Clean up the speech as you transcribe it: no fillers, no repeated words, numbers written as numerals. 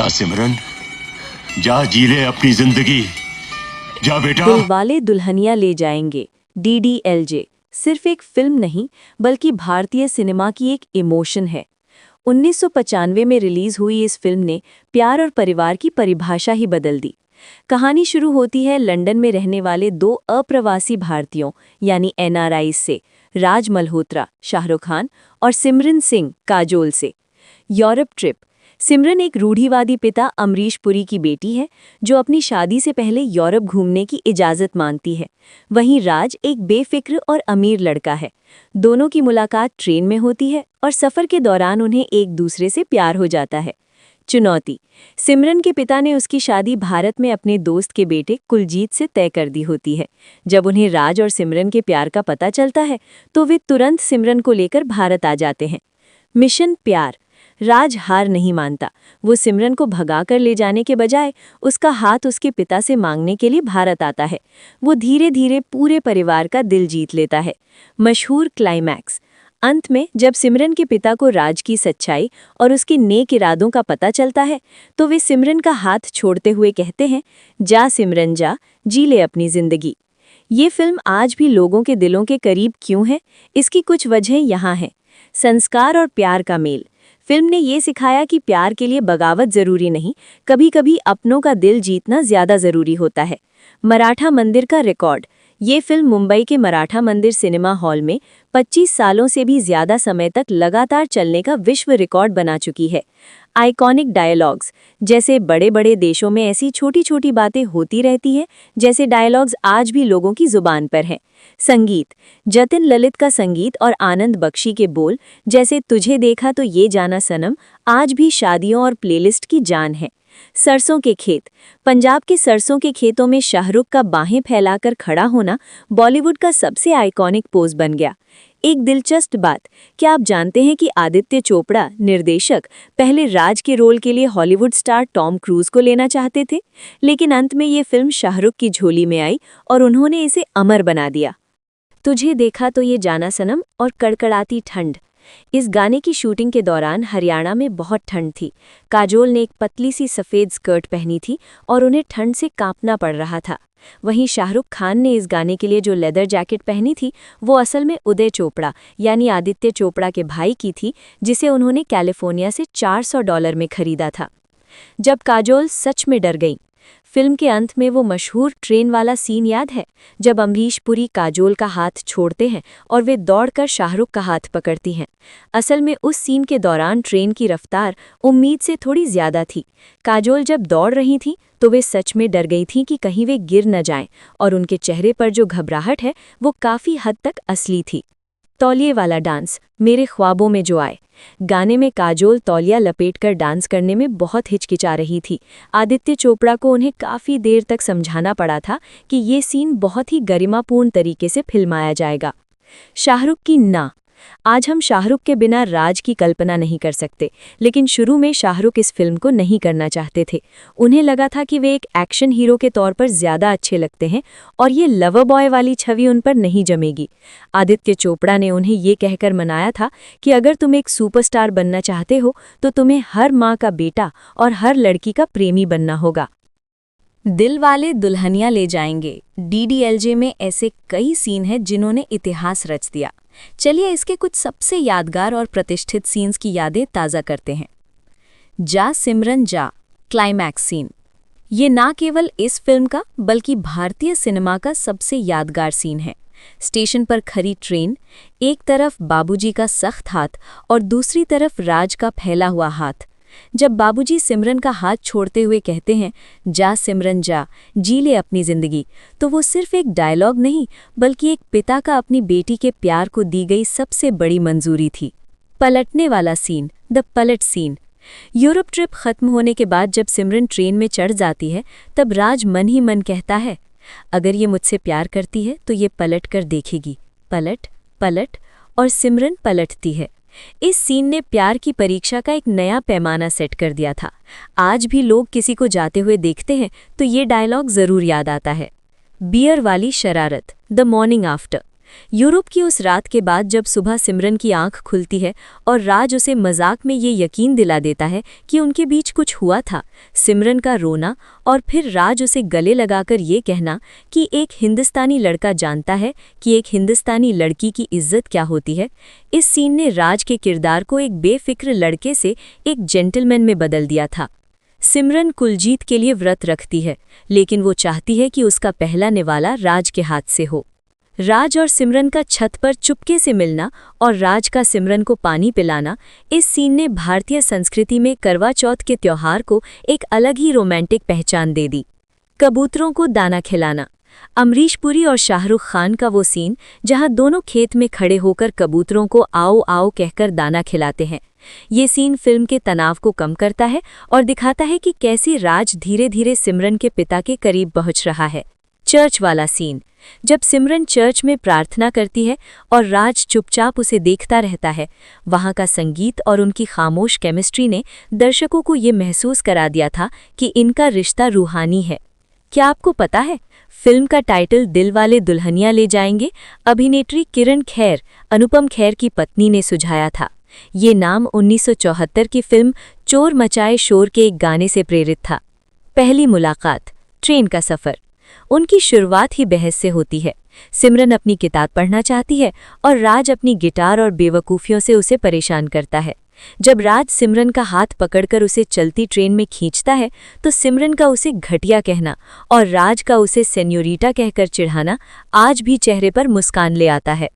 जा सिमरन, जा जी ले अपनी जिंदगी, जा बेटा। दिलवाले दुल्हनिया ले जाएंगे DDLJ सिर्फ एक फिल्म नहीं बल्कि भारतीय सिनेमा की एक इमोशन है। 1995 में रिलीज हुई इस फिल्म ने प्यार और परिवार की परिभाषा ही बदल दी। कहानी शुरू होती है लंदन में रहने वाले दो अप्रवासी भारतीयों यानी NRI से, राज मल्होत्रा शाहरुख खान और सिमरन सिंह काजोल से। Europe trip. सिमरन एक रूढ़िवादी पिता अमरीश पुरी की बेटी है जो अपनी शादी से पहले यूरोप घूमने की इजाज़त मांगती है। वहीं राज एक बेफिक्र और अमीर लड़का है। दोनों की मुलाकात ट्रेन में होती है और सफ़र के दौरान उन्हें एक दूसरे से प्यार हो जाता है। चुनौती। सिमरन के पिता ने उसकी शादी भारत में अपने दोस्त के बेटे कुलजीत से तय कर दी होती है। जब उन्हें राज और सिमरन के प्यार का पता चलता है तो वे तुरंत सिमरन को लेकर भारत आ जाते हैं। मिशन प्यार। राज हार नहीं मानता। वो सिमरन को भगाकर ले जाने के बजाय उसका हाथ उसके पिता से मांगने के लिए भारत आता है। वो धीरे धीरे पूरे परिवार का दिल जीत लेता है। मशहूर क्लाइमैक्स। अंत में जब सिमरन के पिता को राज की सच्चाई और उसके नेक इरादों का पता चलता है तो वे सिमरन का हाथ छोड़ते हुए कहते हैं, जा सिमरन जा, जी ले अपनी जिंदगी। ये फिल्म आज भी लोगों के दिलों के करीब क्यों है? इसकी कुछ वजहें यहाँ हैं। संस्कार और प्यार का मेल। फिल्म ने ये सिखाया कि प्यार के लिए बगावत जरूरी नहीं, कभी-कभी अपनों का दिल जीतना ज्यादा जरूरी होता है। मराठा मंदिर का रिकॉर्ड। ये फिल्म मुंबई के मराठा मंदिर सिनेमा हॉल में 25 सालों से भी ज्यादा समय तक लगातार चलने का विश्व रिकॉर्ड बना चुकी है। Iconic dialogues. जैसे बड़े बड़े देशों में ऐसी छोटी छोटी बातें होती रहती हैं, जैसे डायलॉग्स आज भी लोगों की जुबान पर हैं। संगीत। जतिन ललित का संगीत और आनंद बख्शी के बोल, जैसे तुझे देखा तो ये जाना सनम, आज भी शादियों और प्लेलिस्ट की जान है। सरसों के खेत। पंजाब के सरसों के खेतों में शाहरुख का बाहें फैलाकर खड़ा होना बॉलीवुड का सबसे आइकॉनिक पोज बन गया। एक दिलचस्प बात, क्या आप जानते हैं कि आदित्य चोपड़ा निर्देशक पहले राज के रोल के लिए हॉलीवुड स्टार टॉम क्रूज को लेना चाहते थे, लेकिन अंत में ये फिल्म शाहरुख की झोली में आई और उन्होंने इसे अमर बना दिया। तुझे देखा तो ये जाना सनम और कड़कड़ाती ठंड। इस गाने की शूटिंग के दौरान हरियाणा में बहुत ठंड थी। काजोल ने एक पतली सी सफ़ेद स्कर्ट पहनी थी और उन्हें ठंड से कांपना पड़ रहा था। वहीं शाहरुख खान ने इस गाने के लिए जो लेदर जैकेट पहनी थी वो असल में उदय चोपड़ा यानी आदित्य चोपड़ा के भाई की थी, जिसे उन्होंने कैलिफोर्निया से $400 में खरीदा था। जब काजोल सच में डर गई। फिल्म के अंत में वो मशहूर ट्रेन वाला सीन याद है, जब अमरीश पुरी काजोल का हाथ छोड़ते हैं और वे दौड़कर शाहरुख का हाथ पकड़ती हैं। असल में उस सीन के दौरान ट्रेन की रफ्तार उम्मीद से थोड़ी ज्यादा थी। काजोल जब दौड़ रही थी तो वे सच में डर गई थीं कि कहीं वे गिर न जाएं, और उनके चेहरे पर जो घबराहट है वो काफ़ी हद तक असली थी। तौलिए वाला डांस। मेरे ख्वाबों में जो आए। गाने में काजोल तौलिया लपेटकर डांस करने में बहुत हिचकिचा रही थी। आदित्य चोपड़ा को उन्हें काफ़ी देर तक समझाना पड़ा था कि ये सीन बहुत ही गरिमापूर्ण तरीके से फिल्माया जाएगा। शाहरुख की ना। आज हम शाहरुख के बिना राज की कल्पना नहीं कर सकते, लेकिन शुरू में शाहरुख इस फिल्म को नहीं करना चाहते थे। उन्हें लगा था कि वे एक एक्शन हीरो के तौर पर ज़्यादा अच्छे लगते हैं और ये लवर बॉय वाली छवि उन पर नहीं जमेगी। आदित्य चोपड़ा ने उन्हें ये कहकर मनाया था कि अगर तुम एक सुपरस्टार बनना चाहते हो तो तुम्हें हर माँ का बेटा और हर लड़की का प्रेमी बनना होगा। दिल वाले दुल्हनिया ले जाएंगे DDLJ में ऐसे कई सीन हैं जिन्होंने इतिहास रच दिया। चलिए इसके कुछ सबसे यादगार और प्रतिष्ठित सीन्स की यादें ताज़ा करते हैं। जा सिमरन जा क्लाइमैक्स सीन। ये ना केवल इस फिल्म का बल्कि भारतीय सिनेमा का सबसे यादगार सीन है। स्टेशन पर खड़ी ट्रेन, एक तरफ बाबूजी का सख्त हाथ और दूसरी तरफ राज का फैला हुआ हाथ। जब बाबूजी सिमरन का हाथ छोड़ते हुए कहते हैं, जा सिमरन जा, जी ले अपनी जिंदगी, तो वो सिर्फ एक डायलॉग नहीं बल्कि एक पिता का अपनी बेटी के प्यार को दी गई सबसे बड़ी मंजूरी थी। पलटने वाला सीन, द पलट सीन। यूरोप ट्रिप खत्म होने के बाद जब सिमरन ट्रेन में चढ़ जाती है तब राज मन ही मन कहता है, अगर ये मुझसे प्यार करती है तो ये पलट कर देखेगी। पलट पलट और सिमरन पलटती है। इस सीन ने प्यार की परीक्षा का एक नया पैमाना सेट कर दिया था। आज भी लोग किसी को जाते हुए देखते हैं तो ये डायलॉग ज़रूर याद आता है। बियर वाली शरारत, द मॉर्निंग आफ्टर। यूरोप की उस रात के बाद जब सुबह सिमरन की आंख खुलती है और राज उसे मजाक में ये यकीन दिला देता है कि उनके बीच कुछ हुआ था, सिमरन का रोना और फिर राज उसे गले लगाकर ये कहना कि एक हिंदुस्तानी लड़का जानता है कि एक हिंदुस्तानी लड़की की इज्जत क्या होती है, इस सीन ने राज के किरदार को एक बेफिक्र लड़के से एक जेंटलमैन में बदल दिया था। सिमरन कुलजीत के लिए व्रत रखती है, लेकिन वो चाहती है कि उसका पहला निवाला राज के हाथ से हो। राज और सिमरन का छत पर चुपके से मिलना और राज का सिमरन को पानी पिलाना, इस सीन ने भारतीय संस्कृति में करवा चौथ के त्योहार को एक अलग ही रोमांटिक पहचान दे दी। कबूतरों को दाना खिलाना, अमरीश पुरी और शाहरुख खान का वो सीन जहां दोनों खेत में खड़े होकर कबूतरों को आओ आओ कहकर दाना खिलाते हैं, ये सीन फिल्म के तनाव को कम करता है और दिखाता है कि कैसे राज धीरे धीरे सिमरन के पिता के करीब पहुंच रहा है। चर्च वाला सीन, जब सिमरन चर्च में प्रार्थना करती है और राज चुपचाप उसे देखता रहता है, वहाँ का संगीत और उनकी खामोश केमिस्ट्री ने दर्शकों को ये महसूस करा दिया था कि इनका रिश्ता रूहानी है। क्या आपको पता है, फिल्म का टाइटल दिल वाले दुल्हनिया ले जाएंगे अभिनेत्री किरण खेर, अनुपम खेर की पत्नी ने सुझाया था। ये नाम 1974 की फिल्म चोर मचाए शोर के एक गाने से प्रेरित था। पहली मुलाकात, ट्रेन का सफ़र। उनकी शुरुआत ही बहस से होती है। सिमरन अपनी किताब पढ़ना चाहती है और राज अपनी गिटार और बेवकूफ़ियों से उसे परेशान करता है। जब राज सिमरन का हाथ पकड़कर उसे चलती ट्रेन में खींचता है तो सिमरन का उसे घटिया कहना और राज का उसे सेन्योरिटा कहकर चिढ़ाना आज भी चेहरे पर मुस्कान ले आता है।